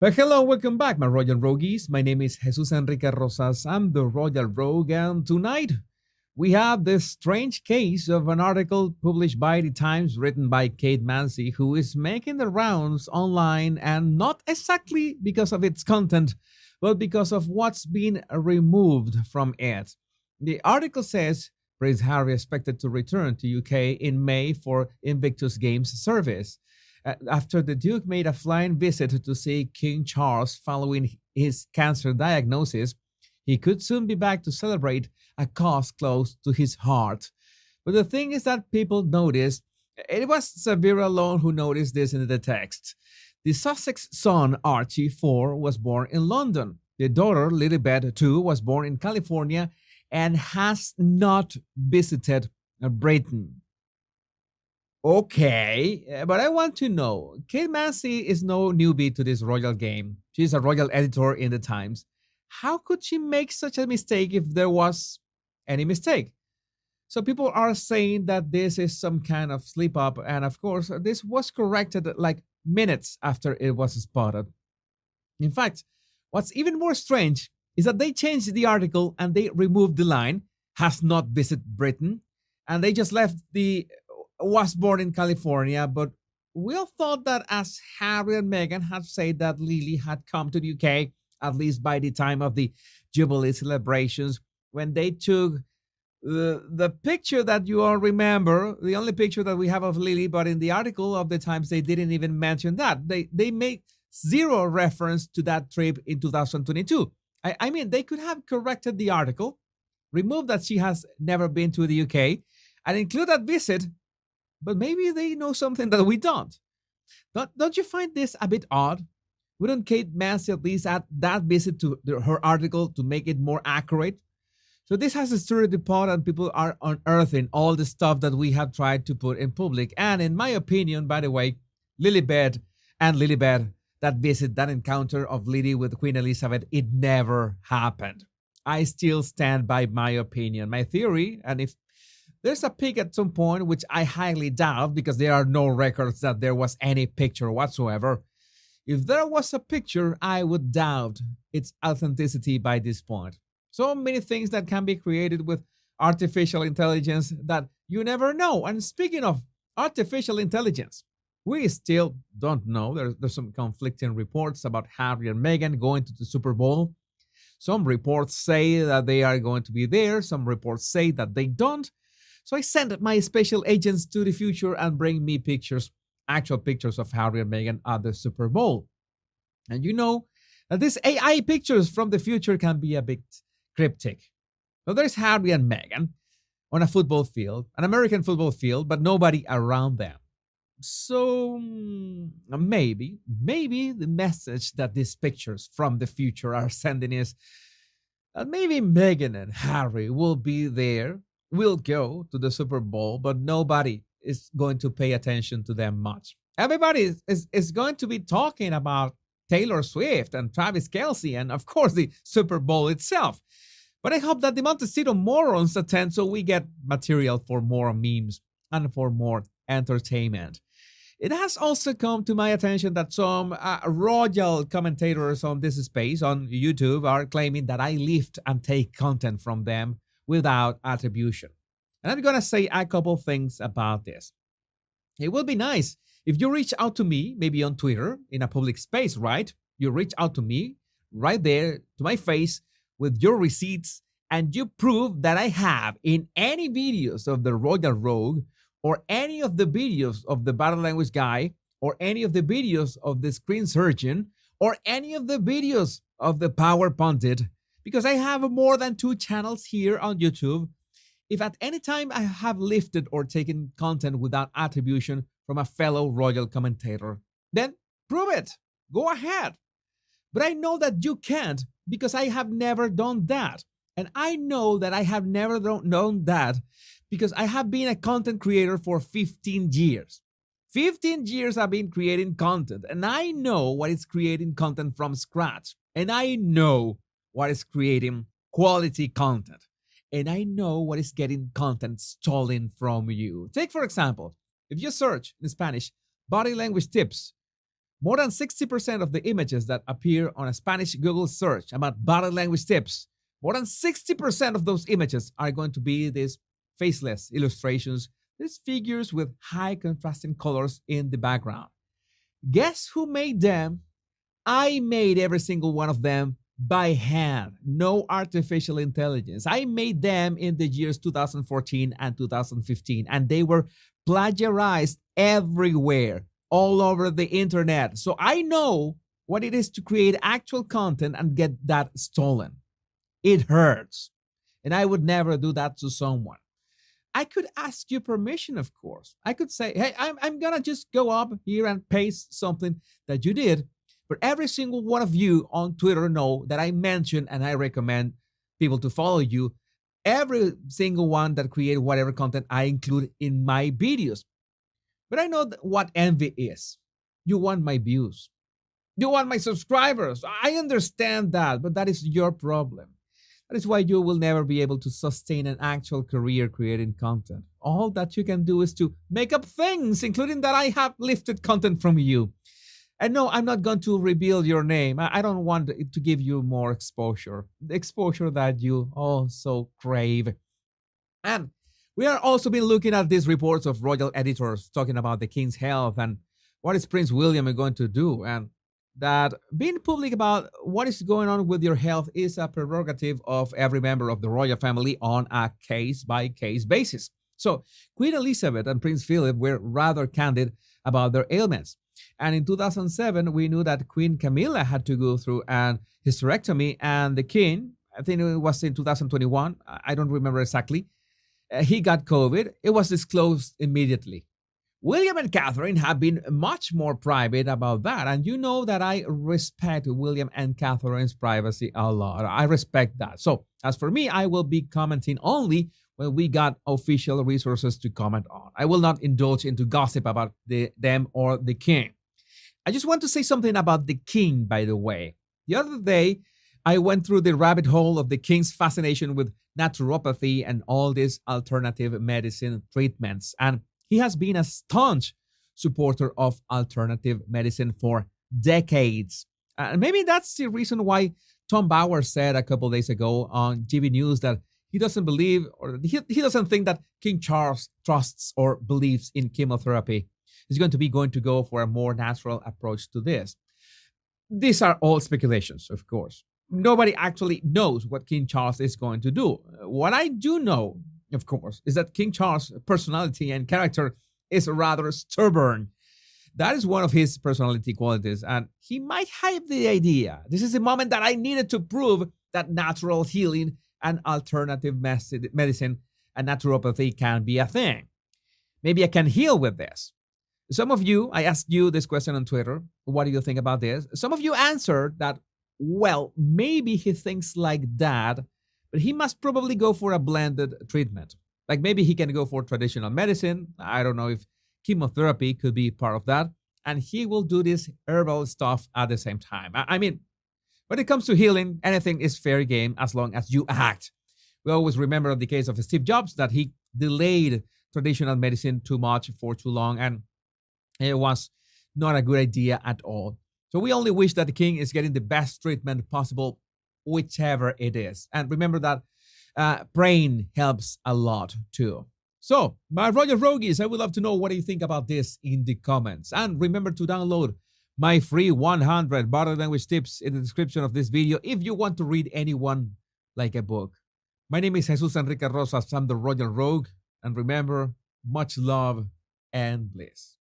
Well, hello, welcome back, my Royal Rogues. My name is Jesus Enrique Rosas. I'm the Royal Rogue, and tonight we have this strange case of an article published by the Times written by Kate Mansi, who is making the rounds online, and not exactly because of its content, but because of what's been removed from it. The article says Prince Harry expected to return to UK in May for Invictus Games service. After the Duke made a flying visit to see King Charles following his cancer diagnosis, he could soon be back to celebrate a cause close to his heart. But the thing is that people noticed, it was Severa alone who noticed this in the text. The Sussex son, Archie IV, was born in London. The daughter, Lilibet, too, was born in California and has not visited Britain. Okay, but I want to know. Kate Massey is no newbie to this royal game. She's a royal editor in the Times. How could she make such a mistake if there was any mistake? So people are saying that this is some kind of slip up, and of course, this was corrected like minutes after it was spotted. In fact, what's even more strange is that they changed the article and they removed the line has not visited Britain, and they just left the was born in California, but we all thought that as Harry and Meghan had said that Lily had come to the UK, at least by the time of the Jubilee celebrations, when they took the picture that you all remember, the only picture that we have of Lily, but in the article of the Times, they didn't even mention that. They made zero reference to that trip in 2022. I mean, they could have corrected the article, removed that she has never been to the UK, and include that visit, but maybe they know something that we don't. Don't you find this a bit odd? Wouldn't Kate Massey at least add that visit to her article to make it more accurate? So this has stirred the pot, and people are unearthing all the stuff that we have tried to put in public. And in my opinion, by the way, Lilibet, that visit, that encounter of Lily with Queen Elizabeth, it never happened. I still stand by my opinion, my theory, and if there's a pic at some point, which I highly doubt because there are no records that there was any picture whatsoever. If there was a picture, I would doubt its authenticity by this point. So many things that can be created with artificial intelligence that you never know. And speaking of artificial intelligence, we still don't know. There's some conflicting reports about Harry and Meghan going to the Super Bowl. Some reports say that they are going to be there. Some reports say that they don't. So I sent my special agents to the future and bring me pictures, actual pictures of Harry and Meghan at the Super Bowl. And you know that these AI pictures from the future can be a bit cryptic. So there's Harry and Meghan on a football field, an American football field, but nobody around them. So maybe the message that these pictures from the future are sending is that maybe Meghan and Harry will be there, will go to the Super Bowl, but nobody is going to pay attention to them much. Everybody is going to be talking about Taylor Swift and Travis Kelsey and, of course, the Super Bowl itself. But I hope that the Montecito morons attend so we get material for more memes and for more entertainment. It has also come to my attention that some royal commentators on this space on YouTube are claiming that I lift and take content from them without attribution. And I'm going to say a couple things about this. It will be nice if you reach out to me, maybe on Twitter, in a public space, right? You reach out to me right there to my face with your receipts and you prove that I have in any videos of the Royal Rogue or any of the videos of the Battle Language Guy or any of the videos of the Screen Surgeon or any of the videos of the Power Pundit, because I have more than 2 channels here on YouTube. If at any time I have lifted or taken content without attribution from a fellow royal commentator, then prove it. Go ahead. But I know that you can't because I have never done that. And I know that I have never done that because I have been a content creator for 15 years. 15 years I've been creating content, and I know what is creating content from scratch. And I know what is creating quality content. And I know what is getting content stolen from you. Take, for example, if you search in Spanish, body language tips, More than 60% of the images that appear on a Spanish Google search about body language tips, more than 60% of those images are going to be these faceless illustrations, these figures with high contrasting colors in the background. Guess who made them? I made every single one of them by hand. No artificial intelligence. I made them in the years 2014 and 2015, and they were plagiarized everywhere, all over the internet. So I know what it is to create actual content and get that stolen. It hurts. And I would never do that to someone. I could ask you permission, of course. I could say, hey, I'm going to just go up here and paste something that you did. But every single one of you on Twitter know that I mention and I recommend people to follow you. Every single one that create whatever content I include in my videos. But I know what envy is. You want my views. You want my subscribers. I understand that, but that is your problem. That is why you will never be able to sustain an actual career creating content. All that you can do is to make up things, including that I have lifted content from you. And no, I'm not going to reveal your name. I don't want it to give you more exposure, the exposure that you also crave. And we are also been looking at these reports of royal editors talking about the king's health and what is Prince William going to do, and that being public about what is going on with your health is a prerogative of every member of the royal family on a case by case basis. So Queen Elizabeth and Prince Philip were rather candid about their ailments. And in 2007, we knew that Queen Camilla had to go through an hysterectomy, and the king, I think it was in 2021, I don't remember exactly, he got COVID. It was disclosed immediately. William and Catherine have been much more private about that. And you know that I respect William and Catherine's privacy a lot. I respect that. So, as for me, I will be commenting only when we got official resources to comment on. I will not indulge into gossip about them or the king. I just want to say something about the king, by the way. The other day, I went through the rabbit hole of the king's fascination with naturopathy and all these alternative medicine treatments. And he has been a staunch supporter of alternative medicine for decades. And maybe that's the reason why Tom Bauer said a couple days ago on GB News that he doesn't believe, or he doesn't think that King Charles trusts or believes in chemotherapy. He's going to go for a more natural approach to this. These are all speculations, of course. Nobody actually knows what King Charles is going to do. What I do know, of course, is that King Charles' personality and character is rather stubborn. That is one of his personality qualities, and he might have the idea. This is the moment that I needed to prove that natural healing and alternative medicine and naturopathy can be a thing. Maybe I can heal with this. Some of you, I asked you this question on Twitter. What do you think about this? Some of you answered that, well, maybe he thinks like that, but he must probably go for a blended treatment. Like maybe he can go for traditional medicine. I don't know if chemotherapy could be part of that. And he will do this herbal stuff at the same time. I mean, when it comes to healing, anything is fair game as long as you act. We always remember the case of Steve Jobs that he delayed traditional medicine too much for too long, and it was not a good idea at all. So we only wish that the king is getting the best treatment possible, whichever it is. And remember that praying helps a lot too. So, my Royal Rogues, I would love to know what do you think about this in the comments. And remember to download my free 100 body language tips in the description of this video if you want to read anyone like a book. My name is Jesus Enrique Rosas. I'm the Royal Rogue. And remember, much love and bliss.